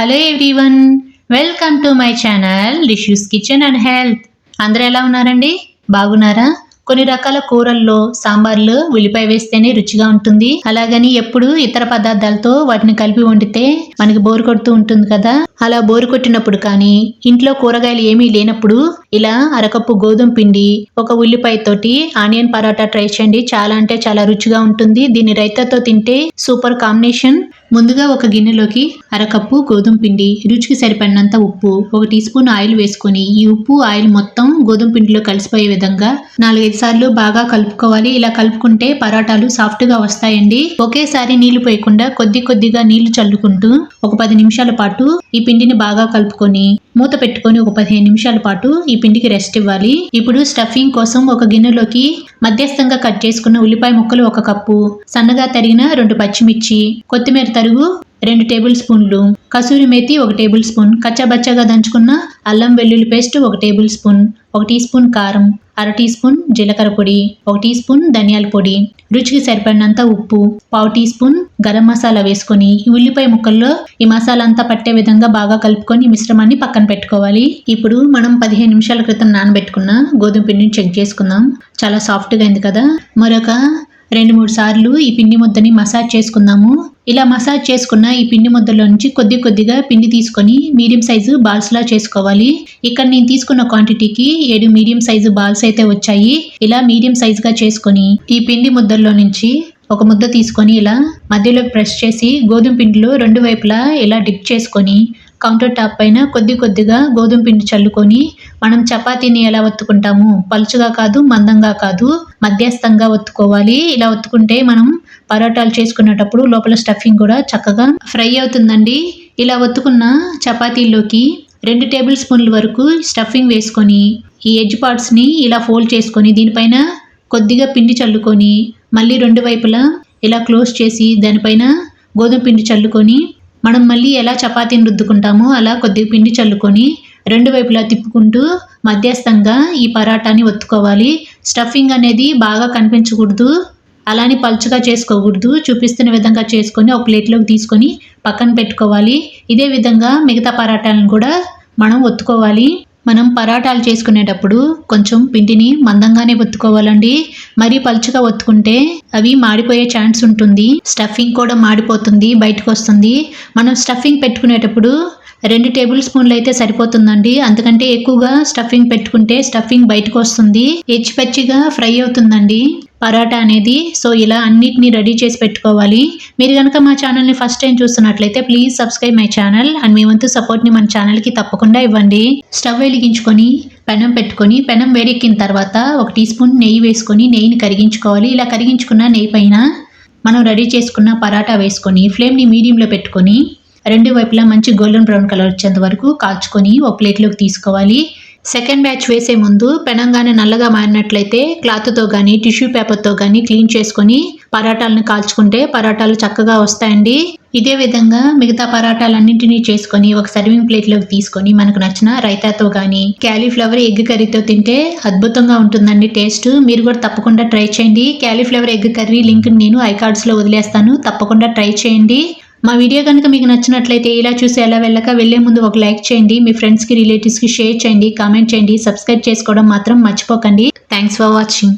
Hello everyone, welcome to my channel Rishu's kitchen and health. అందరూ ఎలా ఉన్నారండి? బాగున్నారా? కొన్ని రకాల కూరల్లో సాంబార్లు ఉల్లిపాయ వేస్తేనే రుచిగా ఉంటుంది. అలాగని ఎప్పుడు ఇతర పదార్థాలతో వాటిని కలిపి వండితే మనకి బోరు కొడుతూ ఉంటుంది కదా. అలా బోరు కొట్టినప్పుడు కానీ ఇంట్లో కూరగాయలు ఏమీ లేనప్పుడు ఇలా అరకప్పు గోధుమ పిండి, ఒక ఉల్లిపాయ తోటి ఆనియన్ పరాటా ట్రై చేయండి. చాలా అంటే చాలా రుచిగా ఉంటుంది. దీన్ని రైతాతో తింటే సూపర్ కాంబినేషన్. ముందుగా ఒక గిన్నెలోకి అరకప్పు గోధుమ పిండి, రుచికి సరిపడినంత ఉప్పు, 1 టీ స్పూన్ ఆయిల్ వేసుకొని ఈ ఉప్పు ఆయిల్ మొత్తం గోధుమ పిండిలో కలిసిపోయే విధంగా 4-5 సార్లు బాగా కలుపుకోవాలి. ఇలా కలుపుకుంటే పరాటాలు సాఫ్ట్ గా వస్తాయండి. ఒకేసారి నీళ్లు పోయకుండా కొద్ది కొద్దిగా నీళ్లు చల్లుకుంటూ ఒక 10 నిమిషాల పాటు ఈ పిండిని బాగా కలుపుకొని మూత పెట్టుకొని ఒక 15 నిమిషాల పాటు ఈ పిండికి రెస్ట్ ఇవ్వాలి. ఇప్పుడు స్టఫింగ్ కోసం ఒక గిన్నెలోకి మధ్యస్థంగా కట్ చేసుకున్న ఉల్లిపాయ ముక్కలు 1 కప్పు, సన్నగా తరిగిన 2 పచ్చిమిర్చి, కొత్తిమీర తరుగు 2 టేబుల్ స్పూన్లు, కసూరి మేతి 1 టేబుల్ స్పూన్, కచ్చాబచ్చాగా దంచుకున్న అల్లం వెల్లుల్లి paste 1 tablespoon, 1 teaspoon కారం, 1/2 టీ స్పూన్ జీలకర్ర పొడి, 1 టీ స్పూన్ ధనియాల పొడి, రుచికి సరిపడినంత ఉప్పు, 1/2 టీ స్పూన్ గరం మసాలా వేసుకొని ఈ ఉల్లిపాయ ముక్కల్లో ఈ మసాలా అంతా పట్టే విధంగా బాగా కలుపుకొని ఈ మిశ్రమాన్ని పక్కన పెట్టుకోవాలి. ఇప్పుడు మనం 15 నిమిషాల క్రితం నానబెట్టుకున్న గోధుమ పిండిని చెక్ చేసుకుందాం. చాలా సాఫ్ట్గా అయింది కదా. మరొక 2-3 సార్లు ఈ పిండి ముద్దని మసాజ్ చేసుకుందాము. ఇలా మసాజ్ చేసుకున్న ఈ పిండి ముద్దలో నుంచి కొద్ది కొద్దిగా పిండి తీసుకొని మీడియం సైజు బాల్స్ లా చేసుకోవాలి. ఇక్కడ నేను తీసుకున్న క్వాంటిటీకి 7 మీడియం సైజు బాల్స్ అయితే వచ్చాయి. ఇలా మీడియం సైజుగా చేసుకొని ఈ పిండి ముద్దల్లో నుంచి ఒక ముద్ద తీసుకొని ఇలా మధ్యలోకి ప్రెస్ చేసి గోధుమ పిండిలో 2 వైపులా ఇలా డిప్ చేసుకొని కౌంటర్ టాప్ పైన కొద్ది కొద్దిగా గోధుమ పిండి చల్లుకొని మనం చపాతీని ఎలా ఒత్తుకుంటాము, పలుచగా కాదు మందంగా కాదు మధ్యస్థంగా ఒత్తుకోవాలి. ఇలా ఒత్తుకుంటే మనం పరోటాలు చేసుకునేటప్పుడు లోపల స్టఫింగ్ కూడా చక్కగా ఫ్రై అవుతుందండి. ఇలా ఒత్తుకున్న చపాతీల్లోకి 2 టేబుల్ స్పూన్ల వరకు స్టఫింగ్ వేసుకొని ఈ ఎడ్జ్ పార్ట్స్ని ఇలా ఫోల్డ్ చేసుకొని దీనిపైన కొద్దిగా పిండి చల్లుకొని మళ్ళీ 2 వైపులా ఇలా క్లోజ్ చేసి దానిపైన గోధుమ పిండి చల్లుకొని మనం మళ్ళీ ఎలా చపాతీని రుద్దుకుంటామో అలా కొద్దిగా పిండి చల్లుకొని 2 వైపులా తిప్పుకుంటూ మధ్యస్థంగా ఈ పరాటాని ఒత్తుకోవాలి. స్టఫింగ్ అనేది బాగా కనిపించకూడదు, అలానే పలుచగా చేసుకోకూడదు. చూపిస్తున్న విధంగా చేసుకొని ఒక ప్లేట్లోకి తీసుకొని పక్కన పెట్టుకోవాలి. ఇదే విధంగా మిగతా పరాటాలను కూడా మనం ఒత్తుకోవాలి. మనం పరాటాలు చేసుకునేటప్పుడు కొంచెం పిండిని మందంగానే ఒత్తుకోవాలండి. మరీ పలుచగా ఒత్తుకుంటే అవి మాడిపోయే ఛాన్స్ ఉంటుంది. స్టఫింగ్ కూడా మాడిపోతుంది, బయటకు వస్తుంది. మనం స్టఫింగ్ పెట్టుకునేటప్పుడు 2 టేబుల్ స్పూన్లు అయితే సరిపోతుందండి. అంతకంటే ఎక్కువగా స్టఫింగ్ పెట్టుకుంటే స్టఫింగ్ బయటకు వస్తుంది, ఎచ్చి పచ్చిగా ఫ్రై అవుతుందండి పరాటా అనేది. సో ఇలా అన్నిటిని రెడీ చేసి పెట్టుకోవాలి. మీరు కనుక మా ఛానల్ని ఫస్ట్ టైం చూస్తున్నట్లయితే please subscribe my channel and మీ వంతు సపోర్ట్ని మన ఛానల్కి తప్పకుండా ఇవ్వండి. స్టవ్ వెలిగించుకొని పెనం పెట్టుకొని పెనం వేడెక్కిన తర్వాత 1 టీ స్పూన్ నెయ్యి వేసుకొని నెయ్యిని కరిగించుకోవాలి. ఇలా కరిగించుకున్న నెయ్యి పైన మనం రెడీ చేసుకున్న పరాటా వేసుకొని ఫ్లేమ్ని మీడియంలో పెట్టుకొని 2 వైపులా మంచి గోల్డెన్ బ్రౌన్ కలర్ వచ్చేంత వరకు కాల్చుకొని ఒక ప్లేట్లోకి తీసుకోవాలి. సెకండ్ బ్యాచ్ వేసే ముందు పెనంగానే నల్లగా మారినట్లయితే క్లాత్తో కానీ టిష్యూ పేపర్తో కానీ క్లీన్ చేసుకొని పరాటాలను కాల్చుకుంటే పరాటాలు చక్కగా వస్తాయండి. ఇదే విధంగా మిగతా పరాటాలన్నింటినీ చేసుకొని ఒక సర్వింగ్ ప్లేట్లోకి తీసుకొని మనకు నచ్చిన రైతాతో కానీ క్యాలీఫ్లవర్ ఎగ్ కర్రీతో తింటే అద్భుతంగా ఉంటుందండి టేస్ట్. మీరు కూడా తప్పకుండా ట్రై చేయండి. క్యాలీఫ్లవర్ ఎగ్ కర్రీ లింక్ నేను ఐకార్డ్స్లో వదిలేస్తాను, తప్పకుండా ట్రై చేయండి. మా వీడియో కనుక మీకు నచ్చినట్లయితే ఇలా చూసి ఎలా వెళ్లే ముందు ఒక లైక్ చేయండి. మీ ఫ్రెండ్స్కి రిలేటివ్స్కి షేర్ చేయండి, కామెంట్ చేయండి, సబ్స్క్రైబ్ చేసుకోవడం మాత్రం మర్చిపోకండి. Thanks for watching.